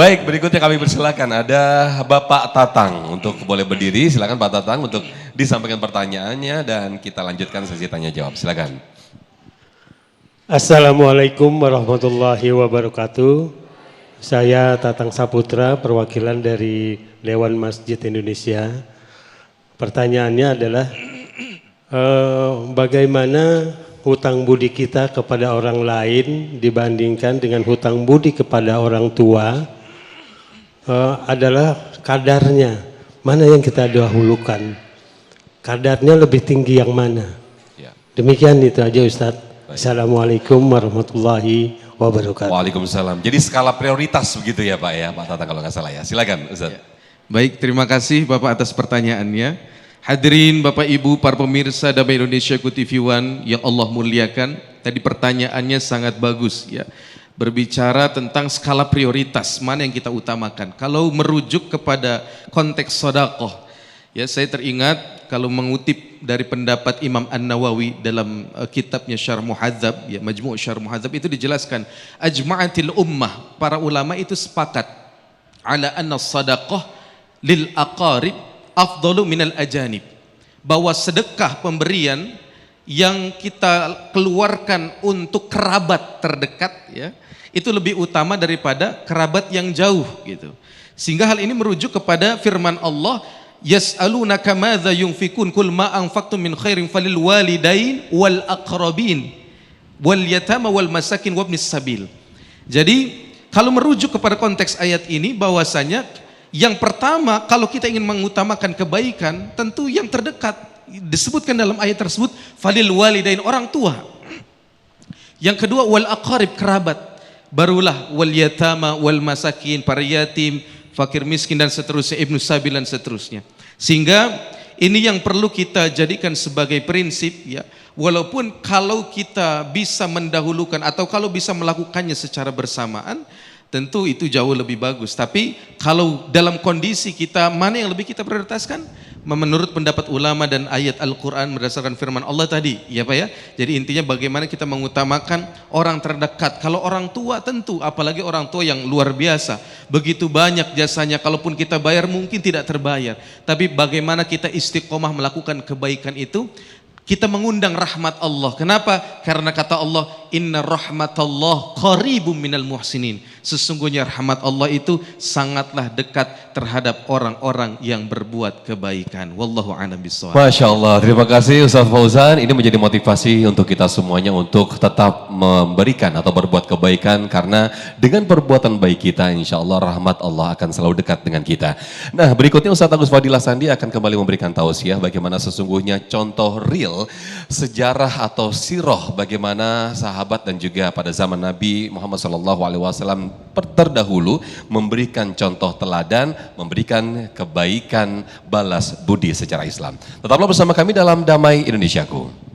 Baik, berikutnya kami persilakan ada Bapak Tatang untuk boleh berdiri. Silakan Pak Tatang untuk disampaikan pertanyaannya dan kita lanjutkan sesi tanya jawab. Silakan. Assalamualaikum warahmatullahi wabarakatuh. Saya Tatang Saputra, perwakilan dari Dewan Masjid Indonesia. Pertanyaannya adalah bagaimana hutang budi kita kepada orang lain dibandingkan dengan hutang budi kepada orang tua adalah kadarnya. Mana yang kita dahulukan? Kadarnya lebih tinggi yang mana? Ya. Demikian itu aja Ustadz. Assalamualaikum warahmatullahi wabarakatuh. Waalaikumsalam. Jadi skala prioritas begitu ya Pak ya, Pak Tatang kalau nggak salah ya. Silakan Ustaz. Ya. Baik, terima kasih Bapak atas pertanyaannya. Hadirin Bapak Ibu, para pemirsa Damai Indonesia TV One yang Allah muliakan. Tadi pertanyaannya sangat bagus ya. Berbicara tentang skala prioritas, mana yang kita utamakan. Kalau merujuk kepada konteks sedekah, ya saya teringat kalau mengutip dari pendapat Imam An-Nawawi dalam kitabnya Syarh Muhadzab, ya Majmu' Syarh Muhadzab itu dijelaskan, ajma'atil ummah, para ulama itu sepakat ala anna sadaqah lil aqarib afdalu minal ajanib, bahwa sedekah pemberian yang kita keluarkan untuk kerabat terdekat ya itu lebih utama daripada kerabat yang jauh gitu. Sehingga hal ini merujuk kepada firman Allah, yas'alunaka madza yunfikun qul ma anfaqtum min khairin falil walidain wal aqrabin wal yatama wal masakin wabnis sabil. Jadi kalau merujuk kepada konteks ayat ini bahwasanya yang pertama kalau kita ingin mengutamakan kebaikan tentu yang terdekat, disebutkan dalam ayat tersebut falil walidain, orang tua. Yang kedua wal aqarib, kerabat. Barulah wal yatama wal masakin, para yatim, fakir miskin dan seterusnya, ibnu sabil dan seterusnya. Sehingga ini yang perlu kita jadikan sebagai prinsip ya. Walaupun kalau kita bisa mendahulukan atau kalau bisa melakukannya secara bersamaan, tentu itu jauh lebih bagus. Tapi kalau dalam kondisi kita, mana yang lebih kita prioritaskan? Menurut pendapat ulama dan ayat Al-Quran berdasarkan firman Allah tadi, ya Pak ya. Jadi intinya bagaimana kita mengutamakan orang terdekat. Kalau orang tua tentu, apalagi orang tua yang luar biasa, begitu banyak jasanya, kalaupun kita bayar mungkin tidak terbayar. Tapi bagaimana kita istiqomah melakukan kebaikan itu, kita mengundang rahmat Allah. Kenapa? Karena kata Allah, inna rahmatallah qaribum minal muhsinin. Sesungguhnya rahmat Allah itu sangatlah dekat terhadap orang-orang yang berbuat kebaikan. Wallahu a'lam bishawab. Masya Allah, terima kasih Ustaz Fauzan. Ini menjadi motivasi untuk kita semuanya untuk tetap memberikan atau berbuat kebaikan. Karena dengan perbuatan baik kita, insya Allah rahmat Allah akan selalu dekat dengan kita. Nah, berikutnya Ustaz Agus Fadilah Sandi akan kembali memberikan tausiah bagaimana sesungguhnya contoh real sejarah atau sirah bagaimana sahabat dan juga pada zaman Nabi Muhammad SAW terdahulu memberikan contoh teladan, memberikan kebaikan balas budi secara Islam. Tetaplah bersama kami dalam Damai Indonesiaku.